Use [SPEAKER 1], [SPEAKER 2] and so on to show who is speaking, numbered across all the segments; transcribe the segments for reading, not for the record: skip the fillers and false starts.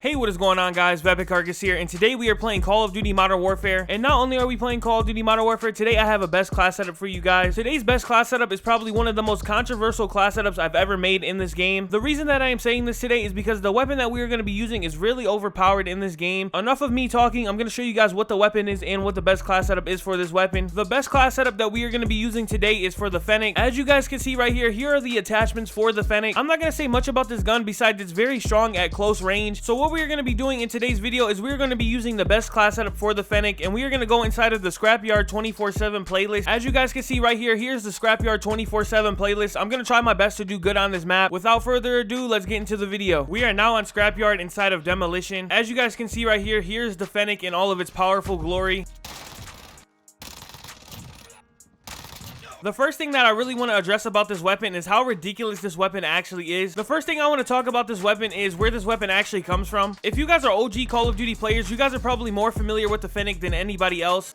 [SPEAKER 1] Hey, what is going on, guys? Carcass here, and today we are playing Call of Duty Modern Warfare. And not only are we playing Call of Duty Modern Warfare, today I have a best class setup for you guys. Today's best class setup is probably one of the most controversial class setups I've ever made in this game. The reason that I am saying this today is because the weapon that we are going to be using is really overpowered in this game. Enough of me talking, I'm going to show you guys what the weapon is and what the best class setup is for this weapon. The best class setup that we are going to be using today is for the Fennec. As you guys can see right here, here are the attachments for the Fennec. I'm not going to say much about this gun besides it's very strong at close range. So what we are going to be doing in today's video is we're going to be using the best class setup for the Fennec, and we are going to go inside of the Scrapyard 24/7 playlist. As you guys can see right here, here's the Scrapyard 24/7 playlist. I'm going to try my best to do good on this map. Without further ado, let's get into the video. We are now on Scrapyard inside of Demolition. As you guys can see right here, here's the Fennec in all of its powerful glory. The first thing that I really want to address about this weapon is how ridiculous this weapon actually is. The first thing I want to talk about this weapon is where this weapon actually comes from. If you guys are OG Call of Duty players, you guys are probably more familiar with the Fennec than anybody else.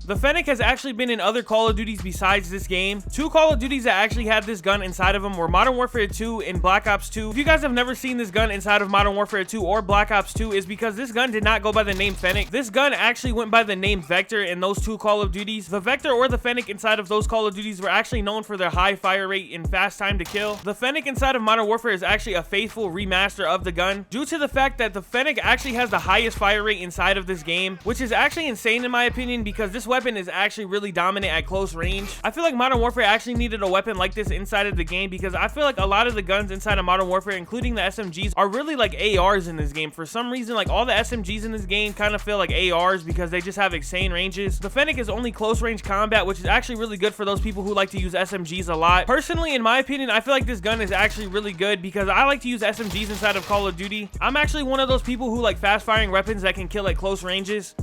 [SPEAKER 1] The Fennec has actually been in other Call of Duties besides this game. Two Call of Duties that actually had this gun inside of them were Modern Warfare 2 and Black Ops 2. If you guys have never seen this gun inside of Modern Warfare 2 or Black Ops 2, is because this gun did not go by the name Fennec. This gun actually went by the name Vector in those two Call of Duties. The Vector or the Fennec inside of those Call of Duties were actually known for their high fire rate and fast time to kill. The Fennec inside of Modern Warfare is actually a faithful remaster of the gun, due to the fact that the Fennec actually has the highest fire rate inside of this game, which is actually insane in my opinion, because this weapon is actually really dominant at close range. I feel like Modern Warfare actually needed a weapon like this inside of the game, because I feel like a lot of the guns inside of Modern Warfare, including the SMGs, are really like ARs in this game. For some reason, like all the SMGs in this game kind of feel like ARs because they just have insane ranges. The Fennec is only close range combat, which is actually really good for those people who like to use SMGs a lot. Personally, in my opinion, I feel like this gun is actually really good because I like to use SMGs inside of Call of Duty. I'm actually one of those people who like fast firing weapons that can kill at close ranges.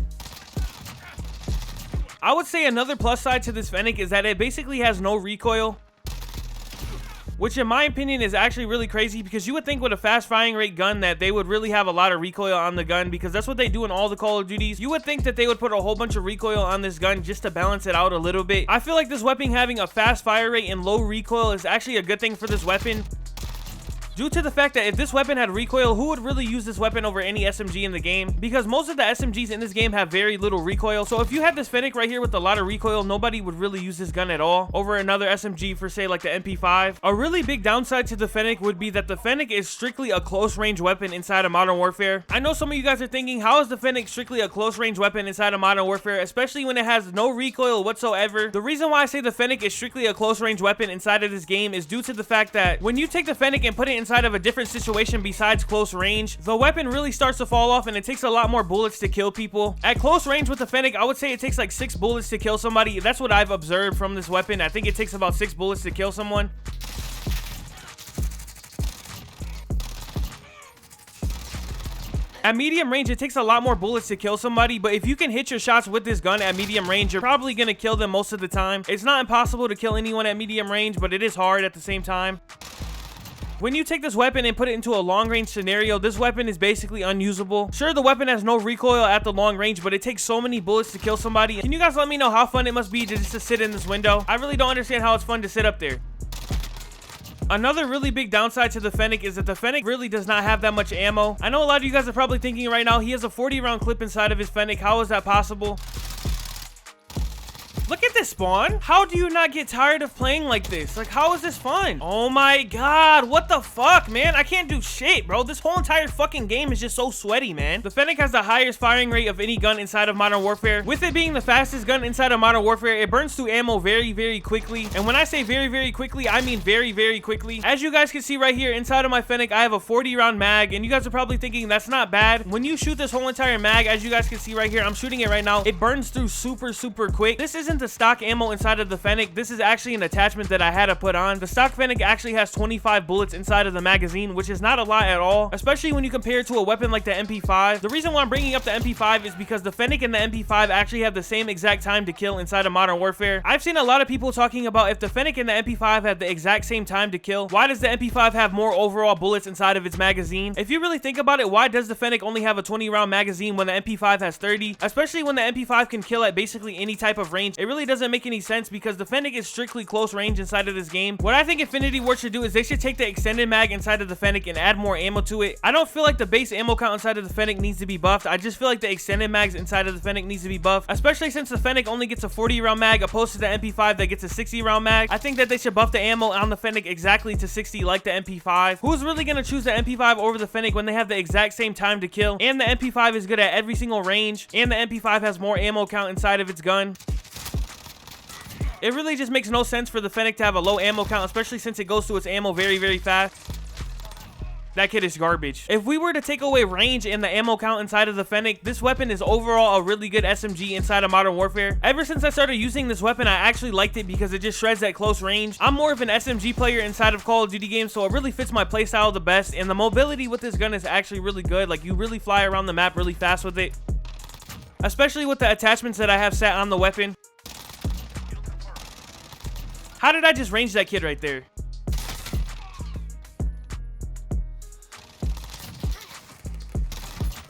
[SPEAKER 1] I would say another plus side to this Fennec is that it basically has no recoil, which in my opinion is actually really crazy, because you would think with a fast firing rate gun that they would really have a lot of recoil on the gun, because that's what they do in all the Call of Duties. You would think that they would put a whole bunch of recoil on this gun just to balance it out a little bit. I feel like this weapon having a fast fire rate and low recoil is actually a good thing for this weapon, due to the fact that if this weapon had recoil, who would really use this weapon over any SMG in the game? Because most of the SMGs in this game have very little recoil. So if you had this Fennec right here with a lot of recoil, nobody would really use this gun at all over another SMG for say like the MP5. A really big downside to the Fennec would be that the Fennec is strictly a close range weapon inside of Modern Warfare. I know some of you guys are thinking, how is the Fennec strictly a close range weapon inside of Modern Warfare, especially when it has no recoil whatsoever? The reason why I say the Fennec is strictly a close range weapon inside of this game is due to the fact that when you take the Fennec and put it inside of a different situation besides close range, the weapon really starts to fall off and it takes a lot more bullets to kill people. At close range with the Fennec, I would say it takes like 6 bullets to kill somebody. That's what I've observed from this weapon. I think it takes about 6 bullets to kill someone. At medium range, it takes a lot more bullets to kill somebody, but if you can hit your shots with this gun at medium range, you're probably going to kill them most of the time. It's not impossible to kill anyone at medium range, but it is hard at the same time. When you take this weapon and put it into a long-range scenario, this weapon is basically unusable. Sure, the weapon has no recoil at the long range, but it takes so many bullets to kill somebody. Can you guys let me know how fun it must be just to sit in this window? I really don't understand how it's fun to sit up there. Another really big downside to the Fennec is that the Fennec really does not have that much ammo. I know a lot of you guys are probably thinking right now, he has a 40-round clip inside of his Fennec. How is that possible? Look at this spawn. How do you not get tired of playing like this? Like, how is this fun? Oh my god, what the fuck, man? I can't do shit, bro. This whole entire fucking game is just so sweaty, man. The Fennec has the highest firing rate of any gun inside of Modern Warfare. With it being the fastest gun inside of Modern Warfare, it burns through ammo very, very quickly. And when I say very, very quickly, I mean very, very quickly. As you guys can see right here, inside of my Fennec, I have a 40-round mag, and you guys are probably thinking that's not bad. When you shoot this whole entire mag, as you guys can see right here, I'm shooting it right now, it burns through super, super quick. This isn't the stock ammo inside of the Fennec. This is actually an attachment that I had to put on. The stock Fennec actually has 25 bullets inside of the magazine, which is not a lot at all, especially when you compare it to a weapon like the MP5. The reason why I'm bringing up the MP5 is because the Fennec and the MP5 actually have the same exact time to kill inside of Modern Warfare. I've seen a lot of people talking about if the Fennec and the MP5 have the exact same time to kill, why does the MP5 have more overall bullets inside of its magazine? If you really think about it, why does the Fennec only have a 20-round magazine when the MP5 has 30? Especially when the MP5 can kill at basically any type of range. It really doesn't make any sense because the Fennec is strictly close range inside of this game. What I think Infinity Ward should do is they should take the extended mag inside of the Fennec and add more ammo to it. I don't feel like the base ammo count inside of the Fennec needs to be buffed. I just feel like the extended mags inside of the Fennec needs to be buffed, especially since the Fennec only gets a 40 round mag opposed to the MP5 that gets a 60 round mag. I think that they should buff the ammo on the Fennec exactly to 60 like the MP5. Who's really gonna choose the MP5 over the Fennec when they have the exact same time to kill, and the MP5 is good at every single range, and the MP5 has more ammo count inside of its gun? It really just makes no sense for the Fennec to have a low ammo count, especially since it goes through its ammo very fast. That kid is garbage. If we were to take away range and the ammo count inside of the Fennec, this weapon is overall a really good SMG inside of Modern Warfare. Ever since I started using this weapon, I actually liked it because it just shreds at close range. I'm more of an SMG player inside of Call of Duty games, so it really fits my playstyle the best, and the mobility with this gun is actually really good. Like, you really fly around the map really fast with it, especially with the attachments that I have set on the weapon. How did I just range that kid right there?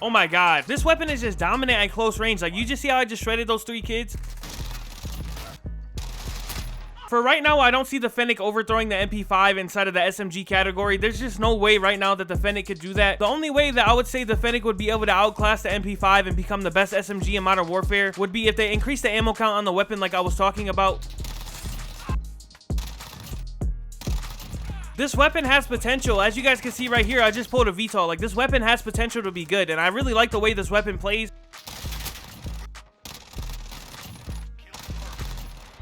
[SPEAKER 1] Oh my god. This weapon is just dominant at close range. Like, you just see how I just shredded those 3 kids? For right now, I don't see the Fennec overthrowing the MP5 inside of the SMG category. There's just no way right now that the Fennec could do that. The only way that I would say the Fennec would be able to outclass the MP5 and become the best SMG in Modern Warfare would be if they increase the ammo count on the weapon like I was talking about. This weapon has potential. As you guys can see right here, I just pulled a VTOL. Like, this weapon has potential to be good, and I really like the way this weapon plays.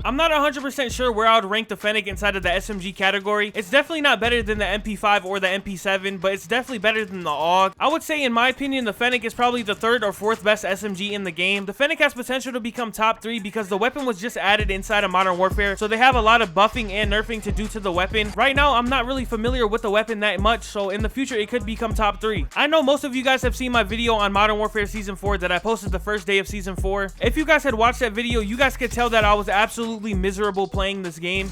[SPEAKER 1] I'm not 100% sure where I would rank the Fennec inside of the SMG category. It's definitely not better than the MP5 or the MP7, but it's definitely better than the AUG. I would say, in my opinion, the Fennec is probably the 3rd or 4th best SMG in the game. The Fennec has potential to become top 3 because the weapon was just added inside of Modern Warfare, so they have a lot of buffing and nerfing to do to the weapon. Right now, I'm not really familiar with the weapon that much, so in the future, it could become top 3. I know most of you guys have seen my video on Modern Warfare Season 4 that I posted the first day of Season 4. If you guys had watched that video, you guys could tell that I was absolutely miserable playing this game.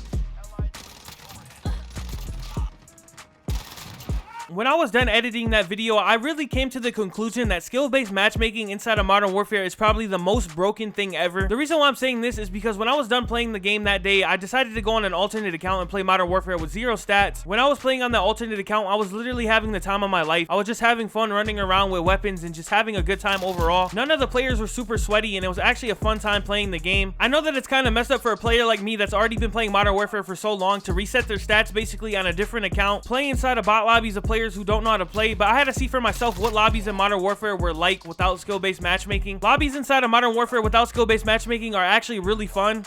[SPEAKER 1] When I was done editing that video, I really came to the conclusion that skill-based matchmaking inside of Modern Warfare is probably the most broken thing ever. The reason why I'm saying this is because when I was done playing the game that day, I decided to go on an alternate account and play Modern Warfare with 0 stats. When I was playing on that alternate account, I was literally having the time of my life. I was just having fun running around with weapons and just having a good time overall. None of the players were super sweaty, and it was actually a fun time playing the game. I know that it's kind of messed up for a player like me that's already been playing Modern Warfare for so long to reset their stats basically on a different account, play inside of bot lobbies of players who don't know how to play, but I had to see for myself what lobbies in Modern Warfare were like without skill-based matchmaking. Lobbies inside of Modern Warfare without skill-based matchmaking are actually really fun.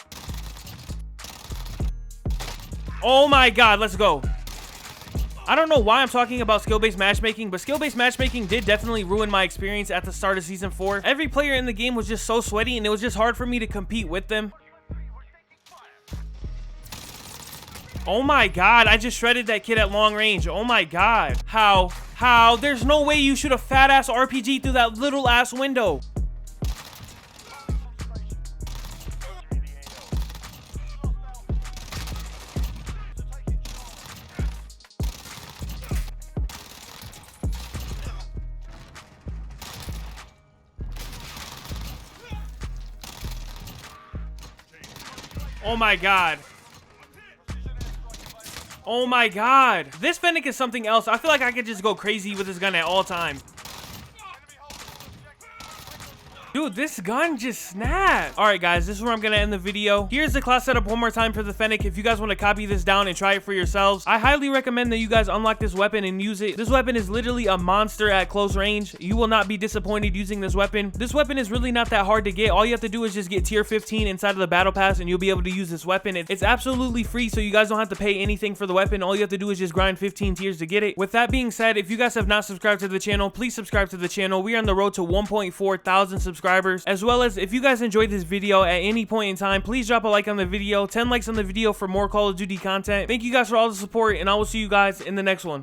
[SPEAKER 1] Oh my god, let's go. I don't know why I'm talking about skill-based matchmaking, but skill-based matchmaking did definitely ruin my experience at the start of Season 4. Every player in the game was just so sweaty, and it was just hard for me to compete with them. Oh my god, I just shredded that kid at long range. Oh my god. How? There's no way you shoot a fat-ass RPG through that little-ass window. Oh my god. Oh my god. This Fennec is something else. I feel like I could just go crazy with this gun at all times. Dude, this gun just snapped. Alright guys, this is where I'm gonna end the video. Here's the class setup one more time for the Fennec if you guys want to copy this down and try it for yourselves. I highly recommend that you guys unlock this weapon and use it. This weapon is literally a monster at close range. You will not be disappointed using this weapon. This weapon is really not that hard to get. All you have to do is just get tier 15 inside of the battle pass and you'll be able to use this weapon. It's absolutely free, so you guys don't have to pay anything for the weapon. All you have to do is just grind 15 tiers to get it. With that being said, if you guys have not subscribed to the channel, please subscribe to the channel. We are on the road to 1.4 thousand subscribers. As well as, if you guys enjoyed this video at any point in time, please drop a like on the video. 10 likes on the video for more Call of Duty content. Thank you guys for all the support, and I will see you guys in the next one.